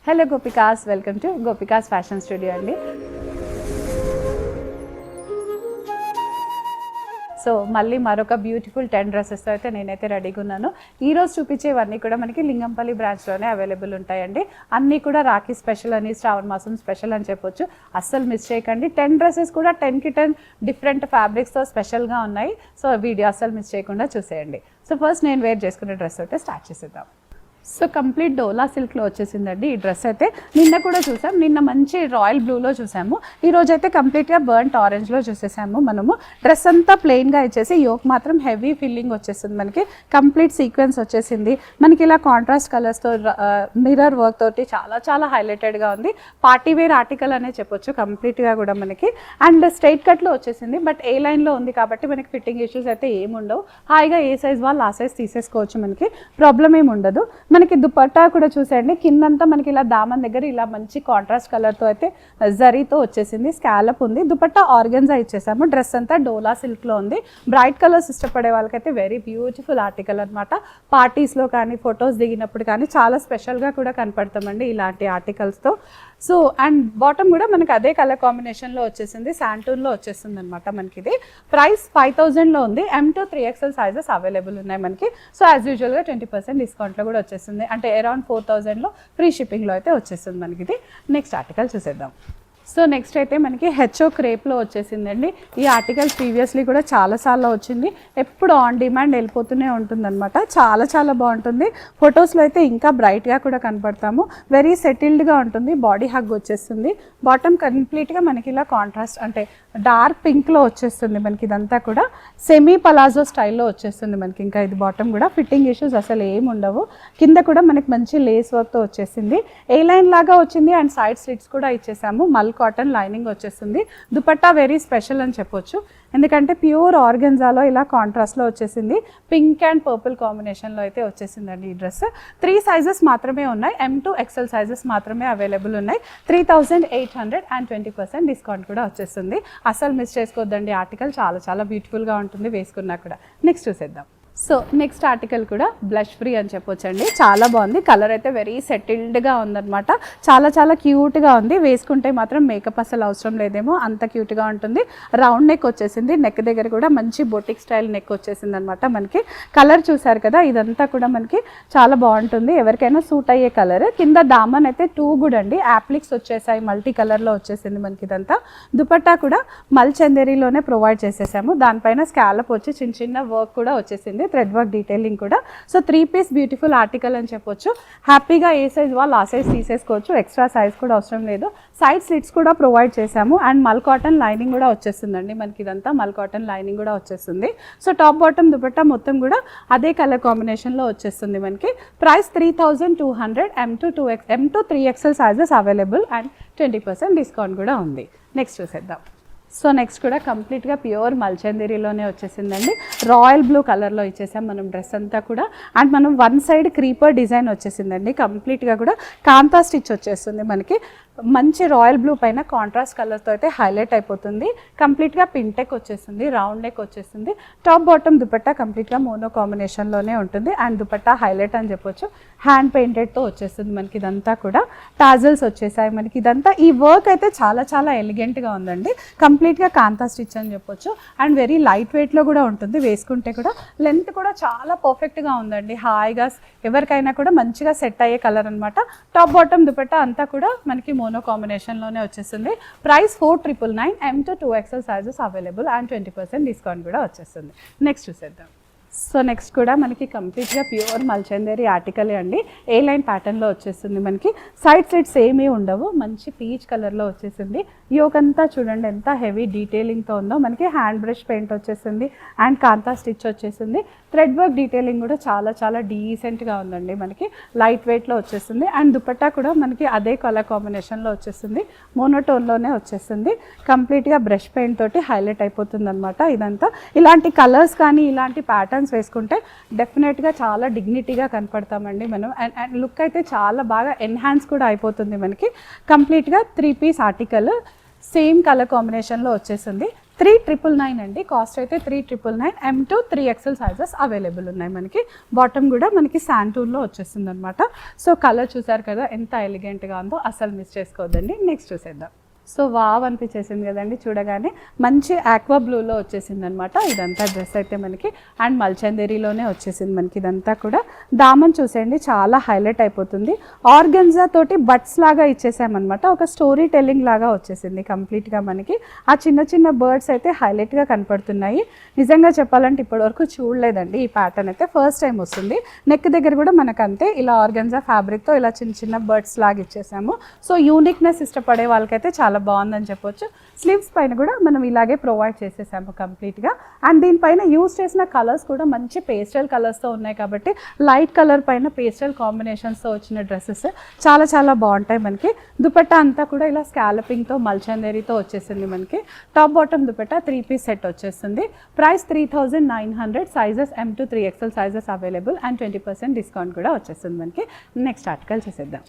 Hello gopikas, welcome to gopikas fashion studio అండి. So మళ్ళీ మరొక బ్యూటిఫుల్ 10 డ్రెస్సెస్తో అయితే నేనైతే రెడీగా ఉన్నాను. ఈరోజు చూపించేవన్నీ కూడా మనకి లింగంపల్లి బ్రాంచ్లోనే అవైలబుల్ ఉంటాయండి. అన్నీ కూడా రాఖీ స్పెషల్ అని, శ్రావణ మాసం స్పెషల్ అని చెప్పొచ్చు. అస్సలు మిస్ చేయకండి. 10 డ్రెస్సెస్ కూడా 10కి 10 డిఫరెంట్ ఫ్యాబ్రిక్స్తో స్పెషల్గా ఉన్నాయి. సో వీడియో అస్సలు మిస్ చేయకుండా చూసేయండి. సో ఫస్ట్ నేను వేర్ చేసుకునే డ్రెస్ అయితే స్టార్ట్ చేసేద్దాం. సో కంప్లీట్ డోలా సిల్క్లో వచ్చేసిందండి ఈ డ్రెస్ అయితే. నిన్న కూడా చూసాం, నిన్న మంచి రాయల్ బ్లూలో చూసాము. ఈరోజు అయితే కంప్లీట్గా బర్న్ట్ ఆరెంజ్లో చూసేసాము. మనము డ్రెస్ అంతా ప్లెయిన్గా ఇచ్చేసి యోక్ మాత్రం హెవీ ఫిల్లింగ్ వచ్చేసింది. మనకి కంప్లీట్ సీక్వెన్స్ వచ్చేసింది. మనకి ఇలా కాంట్రాస్ట్ కలర్స్తో మిర్రర్ వర్క్ తోటి చాలా చాలా హైలైటెడ్గా ఉంది. పార్టీ వేర్ ఆర్టికల్ అనే చెప్పొచ్చు కంప్లీట్గా కూడా మనకి. అండ్ స్ట్రైట్ కట్లో వచ్చేసింది, బట్ ఏ లైన్లో ఉంది కాబట్టి మనకి ఫిట్టింగ్ ఇష్యూస్ అయితే ఏముండవు. హాయిగా ఏ సైజ్ వాళ్ళు ఆ సైజ్ తీసేసుకోవచ్చు. మనకి ప్రాబ్లం ఏమి ఉండదు. మనకి దుపట్టా కూడా చూసేయండి, కిందంతా మనకి ఇలా దామన్ దగ్గర ఇలా మంచి కాంట్రాస్ట్ కలర్తో అయితే జరీతో వచ్చేసింది. స్కాలప్ ఉంది. దుపట్టా ఆర్గన్జా ఇచ్చేసాము. డ్రెస్ అంతా డోలా సిల్క్లో ఉంది. బ్రైట్ కలర్స్ ఇష్టపడే వాళ్ళకైతే వెరీ బ్యూటిఫుల్ ఆర్టికల్ అనమాట. పార్టీస్లో కానీ ఫొటోస్ దిగినప్పుడు కానీ చాలా స్పెషల్గా కూడా కనపడతామండి ఇలాంటి ఆర్టికల్స్తో. సో అండ్ బాటమ్ కూడా మనకి అదే కలర్ కాంబినేషన్లో వచ్చేసింది, శాంటూన్లో వచ్చేసింది అనమాట. మనకి ఇది ప్రైస్ 5000లో ఉంది. M2 3XL సైజెస్ అవైలబుల్ ఉన్నాయి మనకి. సో యాజ్ యూజువల్గా 20% డిస్కౌంట్లో కూడా వచ్చేసింది. అంటే అరౌండ్ 4000లో ఫ్రీ షిప్పింగ్లో అయితే వచ్చేసింది మనకి ఇది. నెక్స్ట్ ఆర్టికల్ చూసేద్దాం. సో నెక్స్ట్ అయితే మనకి హెచ్ఓ క్రేప్లో వచ్చేసిందండి. ఈ ఆర్టికల్ ప్రీవియస్లీ కూడా చాలాసార్లు వచ్చింది. ఎప్పుడు ఆన్ డిమాండ్ వెళ్ళిపోతూనే ఉంటుందన్నమాట. చాలా చాలా బాగుంటుంది. ఫొటోస్లో అయితే ఇంకా బ్రైట్గా కూడా కనపడతాము. వెరీ సెటిల్డ్గా ఉంటుంది. బాడీ హగ్ వచ్చేస్తుంది. బాటమ్ కంప్లీట్గా మనకి ఇలా కాంట్రాస్ట్ అంటే డార్క్ పింక్లో వచ్చేస్తుంది మనకి. ఇదంతా కూడా సెమీ పలాజో స్టైల్లో వచ్చేస్తుంది మనకి. ఇంకా ఇది బాటమ్ కూడా ఫిట్టింగ్ ఇష్యూస్ అసలు ఏమి ఉండవు. కింద కూడా మనకి మంచి లేస్ వర్క్తో వచ్చేసింది. ఏ లైన్ లాగా వచ్చింది అండ్ సైడ్ స్లిట్స్ కూడా ఇచ్చేసాము. మల్ కాటన్ లైనింగ్ వచ్చేస్తుంది. దుపట్టా వెరీ స్పెషల్ అని చెప్పొచ్చు, ఎందుకంటే ప్యూర్ ఆర్గెన్జాలో ఇలా కాంట్రాస్ట్లో వచ్చేసింది. పింక్ అండ్ పర్పుల్ కాంబినేషన్లో అయితే వచ్చేసిందండి ఈ డ్రెస్. 3 సైజెస్ మాత్రమే ఉన్నాయి. M2 XL సైజెస్ మాత్రమే అవైలబుల్ ఉన్నాయి. 3800 అండ్ 20% డిస్కౌంట్ కూడా వచ్చేస్తుంది. అసలు మిస్ చేసుకోవద్దండి. ఆర్టికల్ చాలా చాలా బ్యూటిఫుల్గా ఉంటుంది వేసుకున్నా కూడా. నెక్స్ట్ చూసేద్దాం. సో నెక్స్ట్ ఆర్టికల్ కూడా బ్లష్ ఫ్రీ అని చెప్పొచ్చండి. చాలా బాగుంది. కలర్ అయితే వెరీ సెటిల్డ్గా ఉందన్నమాట. చాలా చాలా క్యూట్గా ఉంది. వేసుకుంటే మాత్రం మేకప్ అసలు అవసరం లేదేమో, అంత క్యూట్గా ఉంటుంది. రౌండ్ నెక్ వచ్చేసింది. నెక్ దగ్గర కూడా మంచి బొటిక్ స్టైల్ నెక్ వచ్చేసింది అనమాట మనకి. కలర్ చూసారు కదా, ఇదంతా కూడా మనకి చాలా బాగుంటుంది. ఎవరికైనా సూట్ అయ్యే కలర్. కింద దామన్ అయితే 2 గుడ్ అండి. యాప్లిక్స్ వచ్చేసాయి. మల్టీ కలర్లో వచ్చేసింది మనకి ఇదంతా. దుపట్టా కూడా మల్ చందేరీలోనే ప్రొవైడ్ చేసేసాము. దానిపైన స్కాలప్ వచ్చి చిన్న చిన్న వర్క్ కూడా వచ్చేసింది, థ్రెడ్ వర్క్ డీటెయిలింగ్ కూడా. సో 3 పీస్ బ్యూటిఫుల్ ఆర్టికల్ అని చెప్పొచ్చు. హ్యాపీగా ఏ సైజ్ వాళ్ళు ఆ సైజ్ తీసేసుకోవచ్చు. ఎక్స్ట్రా సైజ్ కూడా అవసరం లేదు. సైడ్ స్లిట్స్ కూడా ప్రొవైడ్ చేసాము. అండ్ మల్ కాటన్ లైనింగ్ కూడా వచ్చేస్తుందండి మనకి. ఇదంతా మల్ కాటన్ లైనింగ్ కూడా వచ్చేస్తుంది. సో టాప్ బాటమ్ దుపట్టా మొత్తం కూడా అదే కలర్ కాంబినేషన్లో వచ్చేస్తుంది మనకి. Price 3200. M2 3XL sizes available and 20% discount కూడా ఉంది. నెక్స్ట్ చూసేద్దాం. సో నెక్స్ట్ కూడా కంప్లీట్గా ప్యూర్ మల్చందేరీలోనే వచ్చేసిందండి. రాయల్ బ్లూ కలర్లో ఇచ్చేసాం మనం డ్రెస్ అంతా కూడా. అండ్ మనం 1 సైడ్ క్రీపర్ డిజైన్ వచ్చేసిందండి. కంప్లీట్గా కూడా కాంతా స్టిచ్ వచ్చేస్తుంది మనకి. మంచి రాయల్ బ్లూ పైన కాంట్రాస్ట్ కలర్తో అయితే హైలైట్ అయిపోతుంది. కంప్లీట్గా పింటెక్ వచ్చేసింది. రౌండ్ నెక్ వచ్చేసింది. టాప్ బాటమ్ దుపట్టా కంప్లీట్గా మోనో కాంబినేషన్లోనే ఉంటుంది. అండ్ దుపట్టా హైలైట్ అని చెప్పొచ్చు. హ్యాండ్ పెయింటెడ్తో వచ్చేస్తుంది మనకి. ఇదంతా కూడా టాజల్స్ వచ్చేసాయి మనకి. ఇదంతా ఈ వర్క్ అయితే చాలా చాలా ఎలిగెంట్గా ఉందండి. కంప్లీట్గా కాంతా స్టిచ్ అని చెప్పొచ్చు. అండ్ వెరీ లైట్ వెయిట్లో కూడా ఉంటుంది. వేసుకుంటే కూడా లెంత్ కూడా చాలా పర్ఫెక్ట్గా ఉందండి. హాయిగా ఎవరికైనా కూడా మంచిగా సెట్ అయ్యే కలర్ అనమాట. టాప్ బాటమ్ దుపట్టా అంతా కూడా మనకి మోనో కాంబినేషన్లోనే వచ్చేస్తుంది. Price 4999. M2 2XL sizes available and 20% discount కూడా వచ్చేస్తుంది. నెక్స్ట్ చూసేద్దాం. సో నెక్స్ట్ కూడా మనకి కంప్లీట్గా ప్యూర్ మల్చందేరీ ఆర్టికలే అండి. ఏ లైన్ ప్యాటర్న్లో వచ్చేస్తుంది మనకి. సైడ్ స్లిట్స్ ఏమీ ఉండవు. మంచి పీచ్ కలర్లో వచ్చేసింది. యోక్ అంతా చూడండి ఎంత హెవీ డీటెయిలింగ్తో ఉందో మనకి. హ్యాండ్ బ్రష్ పెయింట్ వచ్చేసింది అండ్ కాంతా స్టిచ్ వచ్చేసింది. థ్రెడ్ వర్క్ డీటెయిలింగ్ కూడా చాలా చాలా డీసెంట్గా ఉందండి మనకి. లైట్ వెయిట్లో వచ్చేసింది. అండ్ దుపట్టా కూడా మనకి అదే కలర్ కాంబినేషన్లో వచ్చేసింది. మోనోటోన్లోనే వచ్చేసింది. కంప్లీట్గా బ్రష్ పెయింట్ తోటి హైలైట్ అయిపోతుంది అనమాట ఇదంతా. ఇలాంటి కలర్స్ కానీ ఇలాంటి ప్యాటర్న్స్ వేసుకుంటే డెఫినెట్గా చాలా డిగ్నిటీగా కనపడతామండి మనం. అండ్ లుక్ అయితే చాలా బాగా ఎన్హాన్స్ కూడా అయిపోతుంది మనకి. కంప్లీట్గా 3 పీస్ ఆర్టికల్ సేమ్ కలర్ కాంబినేషన్లో వచ్చేసింది. 3,999 అండి కాస్ట్ అయితే 3,999. M to 3XL sizes available ఉన్నాయి మనకి. బాటమ్ కూడా మనకి శాంటూన్లో వచ్చేస్తుంది అనమాట. సో కలర్ చూసారు కదా ఎంత ఎలిగెంట్గా ఉందో, అసలు మిస్ చేసుకోవద్దండి. నెక్స్ట్ చూసేద్దాం. సో వావ్ అనిపించేసింది కదండి చూడగానే. మంచి ఆక్వా బ్లూలో వచ్చేసింది అనమాట ఇదంతా డ్రెస్ అయితే మనకి. అండ్ మల్చందేరీలోనే వచ్చేసింది మనకి ఇదంతా కూడా. దామన్ చూసేయండి చాలా హైలైట్ అయిపోతుంది. ఆర్గన్జా తోటి బట్స్ లాగా ఇచ్చేసామన్నమాట. ఒక స్టోరీ టెల్లింగ్ లాగా వచ్చేసింది కంప్లీట్గా మనకి. ఆ చిన్న చిన్న బర్డ్స్ అయితే హైలైట్గా కనపడుతున్నాయి. నిజంగా చెప్పాలంటే ఇప్పటివరకు చూడలేదండి ఈ ప్యాటర్న్ అయితే, ఫస్ట్ టైం వస్తుంది. నెక్ దగ్గర కూడా మనకు అంతే ఇలా ఆర్గన్జా ఫ్యాబ్రిక్తో ఇలా చిన్న చిన్న బర్డ్స్ లాగా ఇచ్చేసాము. సో యూనిక్నెస్ ఇష్టపడే వాళ్ళకైతే చాలా బాగుందని చెప్పొచ్చు. స్లీవ్స్ పైన కూడా మనం ఇలాగే ప్రొవైడ్ చేసేసాము కంప్లీట్గా. అండ్ దీనిపైన యూజ్ చేసిన కలర్స్ కూడా మంచి పేస్టల్ కలర్స్తో ఉన్నాయి కాబట్టి లైట్ కలర్ పైన పేస్టల్ కాంబినేషన్స్తో వచ్చిన డ్రెస్సెస్ చాలా చాలా బాగుంటాయి మనకి. దుపట్టా అంతా కూడా ఇలా స్కాలపింగ్తో మల్చందేరీతో వచ్చేసింది మనకి. Top bottom dupatta 3 piece set వచ్చేస్తుంది. Price 3,900. Sizes M to 3XL sizes available and 20% discount కూడా వచ్చేస్తుంది మనకి. నెక్స్ట్ ఆర్టికల్ చేసేద్దాం.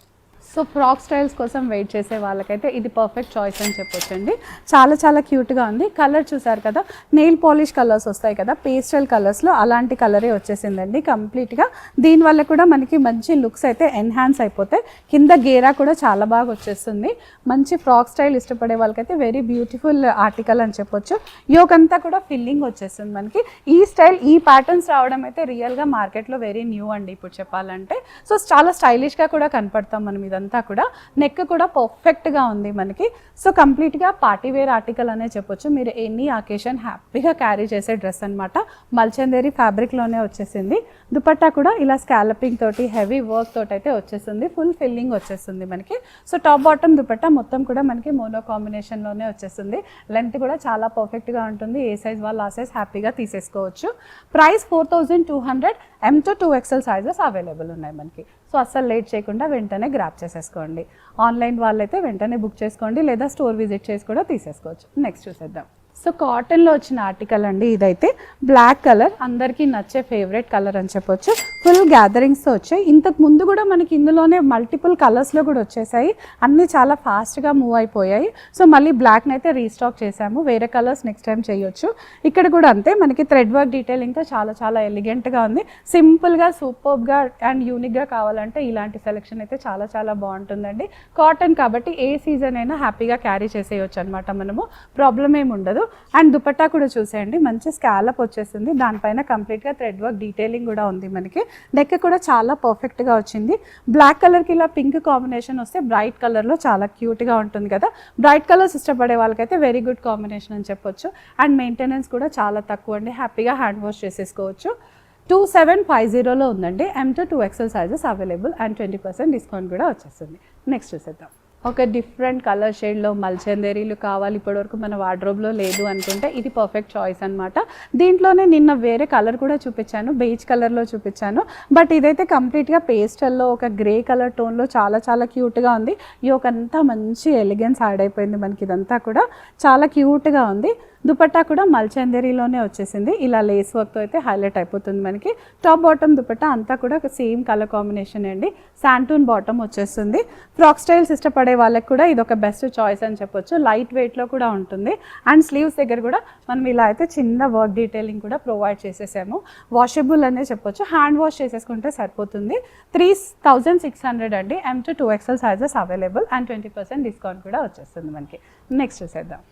సో ఫ్రాక్ స్టైల్స్ కోసం వెయిట్ చేసే వాళ్ళకైతే ఇది పర్ఫెక్ట్ చాయిస్ అని చెప్పొచ్చండి. చాలా చాలా క్యూట్గా ఉంది. కలర్ చూసారు కదా, నెయిల్ పాలిష్ కలర్స్ వస్తాయి కదా పేస్టల్ కలర్స్లో, అలాంటి కలరే వచ్చేసిందండి కంప్లీట్గా. దీనివల్ల కూడా మనకి మంచి లుక్స్ అయితే ఎన్హాన్స్ అయిపోతాయి. కింద గేరా కూడా చాలా బాగా వచ్చేస్తుంది. మంచి ఫ్రాక్ స్టైల్ ఇష్టపడే వాళ్ళకైతే వెరీ బ్యూటిఫుల్ ఆర్టికల్ అని చెప్పొచ్చు. యోక్ అంతా కూడా ఫిల్లింగ్ వచ్చేస్తుంది మనకి. ఈ స్టైల్ ఈ ప్యాటర్న్స్ రావడం అయితే రియల్గా మార్కెట్లో వెరీ న్యూ అండి ఇప్పుడు చెప్పాలంటే. సో చాలా స్టైలిష్గా కూడా కనపడతాం మనం ఇదంతా కూడా. నెక్ కూడా పర్ఫెక్ట్గా ఉంది మనకి. సో కంప్లీట్గా పార్టీ వేర్ ఆర్టికల్ అనే చెప్పొచ్చు. మీరు ఎనీ అకేషన్ హ్యాపీగా క్యారీ చేసే డ్రెస్ అనమాట. మల్చందేరీ ఫ్యాబ్రిక్లోనే వచ్చేసింది. దుపట్టా కూడా ఇలా స్కాలపింగ్ తోటి హెవీ వర్క్ తోటి అయితే వచ్చేసింది. ఫుల్ ఫిల్లింగ్ వచ్చేస్తుంది మనకి. సో టాప్ బాటమ్ దుపట్టా మొత్తం కూడా మనకి మోనో కాంబినేషన్లోనే వచ్చేస్తుంది. లెంత్ కూడా చాలా పర్ఫెక్ట్గా ఉంటుంది. ఏ సైజ్ వాళ్ళు ఆ సైజ్ హ్యాపీగా తీసేసుకోవచ్చు. Price 4,200. M to 2XL sizes available ఉన్నాయి మనకి. సో అస్సలు లేట్ చేయకుండా వెంటనే గ్రాప్ చేసేసుకోండి. ఆన్లైన్ వాళ్ళైతే వెంటనే బుక్ చేసుకోండి, లేదా స్టోర్ విజిట్ చేసి కూడా తీసేసుకోవచ్చు. నెక్స్ట్ చూసేద్దాం. సో కాటన్లో వచ్చిన ఆర్టికల్ అండి ఇదైతే. బ్లాక్ కలర్ అందరికీ నచ్చే ఫేవరెట్ కలర్ అని చెప్పొచ్చు. ఫుల్ గ్యాదరింగ్స్తో వచ్చాయి. ఇంతకు ముందు కూడా మనకి ఇందులోనే మల్టిపుల్ కలర్స్లో కూడా వచ్చేసాయి. అన్నీ చాలా ఫాస్ట్గా మూవ్ అయిపోయాయి. సో మళ్ళీ బ్లాక్ని అయితే రీస్టాక్ చేసాము. వేరే కలర్స్ నెక్స్ట్ టైం చేయొచ్చు. ఇక్కడ కూడా అంతే మనకి థ్రెడ్ వర్క్ డీటెయిలింగ్తో చాలా చాలా ఎలిగెంట్గా ఉంది. సింపుల్గా సూపర్గా అండ్ యూనిక్గా కావాలంటే ఇలాంటి సెలెక్షన్ అయితే చాలా చాలా బాగుంటుందండి. కాటన్ కాబట్టి ఏ సీజన్ అయినా హ్యాపీగా క్యారీ చేసేయచ్చు అనమాట మనము. ప్రాబ్లం ఏమి ఉండదు. అండ్ దుపట్టా కూడా చూసేయండి మంచి స్కాలప్ వచ్చేసింది. దానిపైన కంప్లీట్గా థ్రెడ్ వర్క్ డీటెయిలింగ్ కూడా ఉంది మనకి. నెక్ కూడా చాలా పర్ఫెక్ట్గా వచ్చింది. బ్లాక్ కలర్కి ఇలా పింక్ కాంబినేషన్ వస్తే బ్రైట్ కలర్లో చాలా క్యూట్గా ఉంటుంది కదా. బ్రైట్ కలర్స్ ఇష్టపడే వాళ్ళకైతే వెరీ గుడ్ కాంబినేషన్ అని చెప్పొచ్చు. అండ్ మెయింటెనెన్స్ కూడా చాలా తక్కువ అండి. హ్యాపీగా హ్యాండ్ వాష్ చేసేసుకోవచ్చు. 2,750లో ఉందండి. M to 2XL sizes available and 20% discount కూడా వచ్చేస్తుంది. నెక్స్ట్ చూసేద్దాం. ఒక డిఫరెంట్ కలర్ షేడ్లో మల్చందేరీలు కావాలి, ఇప్పటివరకు మన వార్డ్రోబ్లో లేదు అనుకుంటే ఇది పర్ఫెక్ట్ చాయిస్ అనమాట. దీంట్లోనే నిన్న వేరే కలర్ కూడా చూపించాను, బేజ్ కలర్లో చూపించాను. బట్ ఇదైతే కంప్లీట్గా పేస్టల్లో ఒక గ్రే కలర్ టోన్లో చాలా చాలా క్యూట్గా ఉంది. ఈ ఒక అంతా మంచి ఎలిగెన్స్ యాడ్ అయిపోయింది మనకి. ఇదంతా కూడా చాలా క్యూట్గా ఉంది. దుపట్టా కూడా మల్చందేరీలోనే వచ్చేసింది. ఇలా లేస్ వర్క్తో అయితే హైలైట్ అయిపోతుంది మనకి. టాప్ బాటమ్ దుపట్టా అంతా కూడా సేమ్ కలర్ కాంబినేషన్ అండి. శాంటూన్ బాటమ్ వచ్చేస్తుంది. ఫ్రాక్ స్టైల్స్ ఇష్టపడే వాళ్ళకి కూడా ఇది ఒక బెస్ట్ చాయిస్ అని చెప్పొచ్చు. లైట్ వెయిట్లో కూడా ఉంటుంది. అండ్ స్లీవ్స్ దగ్గర కూడా మనం ఇలా అయితే చిన్న వర్క్ డీటెయిలింగ్ కూడా ప్రొవైడ్ చేసేసాము. వాషబుల్ అనే చెప్పొచ్చు. హ్యాండ్ వాష్ చేసేసుకుంటే సరిపోతుంది. 3,600 అండి. M to 2XL sizes available and 20% discount కూడా వచ్చేస్తుంది మనకి. నెక్స్ట్ చూసేద్దాం.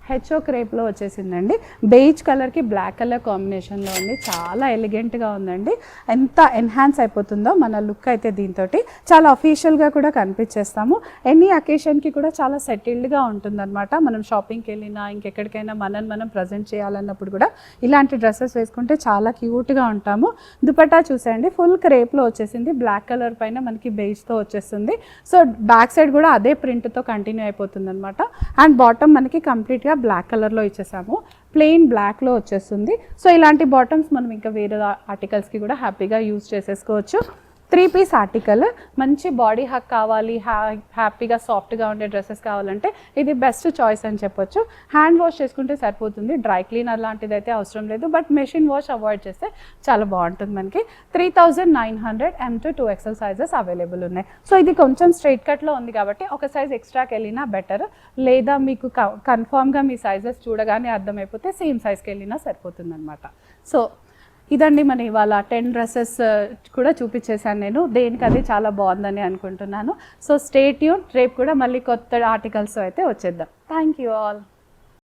హెచ్ఓ క్రేప్లో వచ్చేసిందండి. బేజ్ కలర్కి బ్లాక్ కలర్ కాంబినేషన్లో ఉంది. చాలా ఎలిగెంట్గా ఉందండి. ఎంత ఎన్హాన్స్ అయిపోతుందో మన లుక్ అయితే దీంతో. చాలా అఫీషియల్గా కూడా కనిపించేస్తాము. ఎనీ అకేషన్కి కూడా చాలా సెటిల్డ్గా ఉంటుందన్నమాట. మనం షాపింగ్కి వెళ్ళినా ఇంకెక్కడికైనా మనం ప్రజెంట్ చేయాలన్నప్పుడు కూడా ఇలాంటి డ్రెస్సెస్ వేసుకుంటే చాలా క్యూట్గా ఉంటాము. దుపట్టా చూసేయండి ఫుల్ క్రేప్లో వచ్చేసింది. బ్లాక్ కలర్ పైన మనకి బేజ్తో వచ్చేస్తుంది. సో బ్యాక్ సైడ్ కూడా అదే ప్రింట్తో కంటిన్యూ అయిపోతుంది అనమాట. అండ్ బాటమ్ మనకి కంప్లీట్గా బ్లాక్ కలర్లో ఇచ్చేసాము. ప్లెయిన్ బ్లాక్లో వచ్చేస్తుంది. సో ఇలాంటి బాటమ్స్ మనం ఇంకా వేరే ఆర్టికల్స్కి కూడా హ్యాపీగా యూజ్ చేసేసుకోవచ్చు. 3 పీస్ ఆర్టికల్, మంచి బాడీ హక్ కావాలి, హ్యాపీగా సాఫ్ట్గా ఉండే డ్రెస్సెస్ కావాలంటే ఇది బెస్ట్ చాయిస్ అని చెప్పొచ్చు. హ్యాండ్ వాష్ చేసుకుంటే సరిపోతుంది, డ్రై క్లీనర్ లాంటిది అయితే అవసరం లేదు, బట్ మెషిన్ వాష్ అవాయిడ్ చేస్తే చాలా బాగుంటుంది. మనకి 3900 M to 2XL sizes available ఉన్నాయి. సో ఇది కొంచెం స్ట్రైట్ కట్లో ఉంది కాబట్టి ఒక సైజ్ ఎక్స్ట్రాకి వెళ్ళినా బెటర్, లేదా మీకు కన్ఫామ్గా మీ సైజెస్ చూడగానే అర్థమైపోతే సేమ్ సైజ్కి వెళ్ళినా సరిపోతుంది అనమాట. సో ఇదండి మన ఇవాళ 10 డ్రెస్సెస్ కూడా చూపించేశాను నేను, దేనికి అది చాలా బాగుందని అనుకుంటున్నాను. సో స్టే ట్యూన్, రేపు కూడా మళ్ళీ కొత్త ఆర్టికల్స్ అయితే వచ్చేద్దాం. Thank you all.